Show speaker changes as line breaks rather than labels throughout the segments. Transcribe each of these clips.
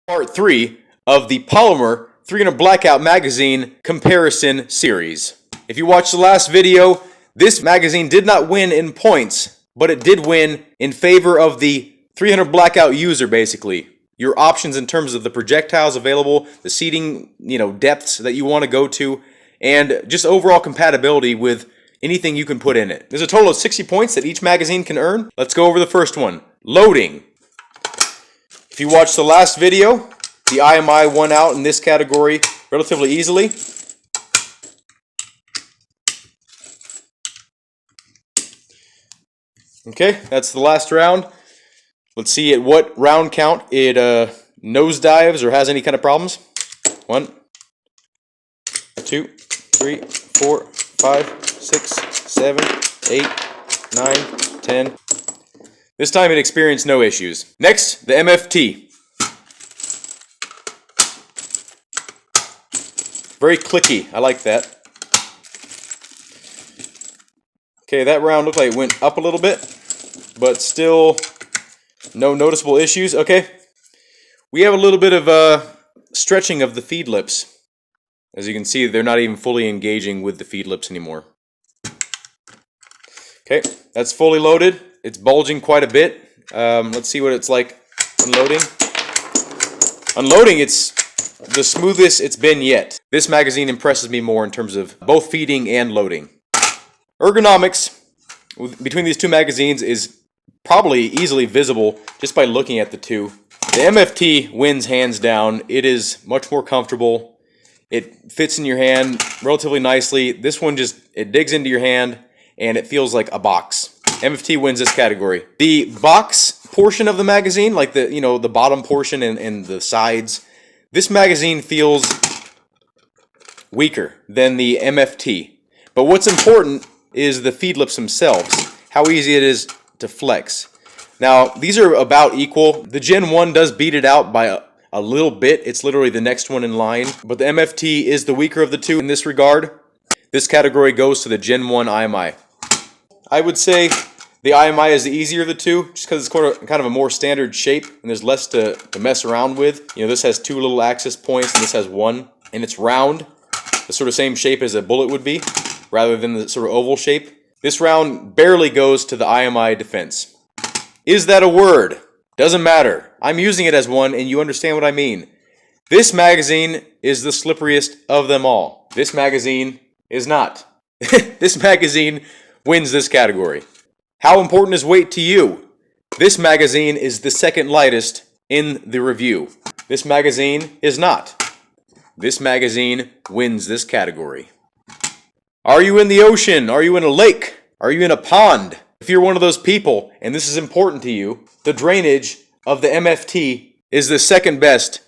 Part 3 of the Polymer 300 Blackout Magazine Comparison Series. If you watched the last video, this magazine did not win in points, but it did win in favor of the 300 Blackout user, basically. Your options in terms of the projectiles available, the seating, depths that you want to go to, and just overall compatibility with anything you can put in it. There's a total of 60 points that each magazine can earn. Let's go over the first one. Loading. If you watched the last video, the IMI won out in this category relatively easily. Okay, that's the last round. Let's see at what round count it nosedives or has any kind of problems. 1, 2, 3, 4, 5, 6, 7, 8, 9, 10. This time it experienced no issues. Next, the MFT. Very clicky. I like that. Okay, that round looked like it went up a little bit, but still no noticeable issues. Okay, we have a little bit of stretching of the feed lips. As you can see, they're not even fully engaging with the feed lips anymore. Okay, that's fully loaded. It's bulging quite a bit. Let's see what it's like unloading. Unloading, it's the smoothest it's been yet. This magazine impresses me more in terms of both feeding and loading. Ergonomics between these two magazines is probably easily visible just by looking at the two. The MFT wins hands down. It is much more comfortable. It fits in your hand relatively nicely. This one it digs into your hand and it feels like a box. MFT wins this category. The box portion of the magazine, like the bottom portion and the sides, this magazine feels weaker than the MFT. But what's important is the feed lips themselves, how easy it is to flex. Now, these are about equal. The Gen 1 does beat it out by a little bit. It's literally the next one in line. But the MFT is the weaker of the two in this regard. This category goes to the Gen 1 IMI. I would say the IMI is the easier of the two, just because it's kind of a more standard shape and there's less to mess around with. This has two little access points and this has one, and it's round, the sort of same shape as a bullet would be, rather than the sort of oval shape. This round barely goes to the IMI Defense. Is that a word? Doesn't matter. I'm using it as one and you understand what I mean. This magazine is the slipperiest of them all. This magazine is not. This magazine wins this category. How important is weight to you? This magazine is the second lightest in the review. This magazine is not. This magazine wins this category. Are you in the ocean? Are you in a lake? Are you in a pond? If you're one of those people, and this is important to you, the drainage of the MFT is the second best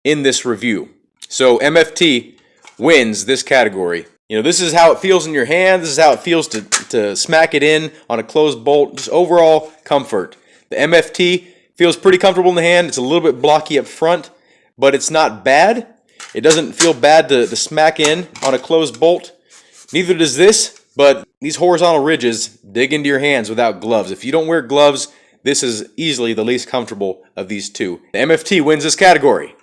in this review. So MFT wins this category. This is how it feels in your hand. This is how it feels to smack it in on a closed bolt. Just overall comfort. The MFT feels pretty comfortable in the hand. It's a little bit blocky up front, but it's not bad. It doesn't feel bad to smack in on a closed bolt. Neither does this, but these horizontal ridges dig into your hands without gloves. If you don't wear gloves, this is easily the least comfortable of these two. The MFT wins this category.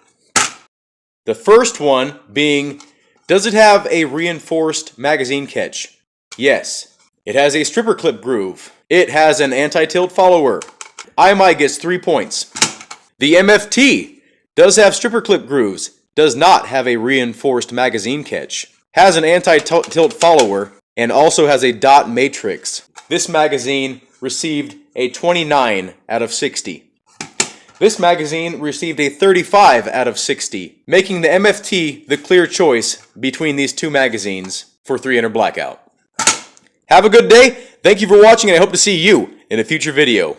The first one being, does it have a reinforced magazine catch? Yes. It has a stripper clip groove. It has an anti-tilt follower. IMI gets 3 points. The MFT does have stripper clip grooves, does not have a reinforced magazine catch, has an anti-tilt follower, and also has a dot matrix. This magazine received a 29 out of 60. This magazine received a 35 out of 60, making the MFT the clear choice between these two magazines for 300 Blackout. Have a good day. Thank you for watching, and I hope to see you in a future video.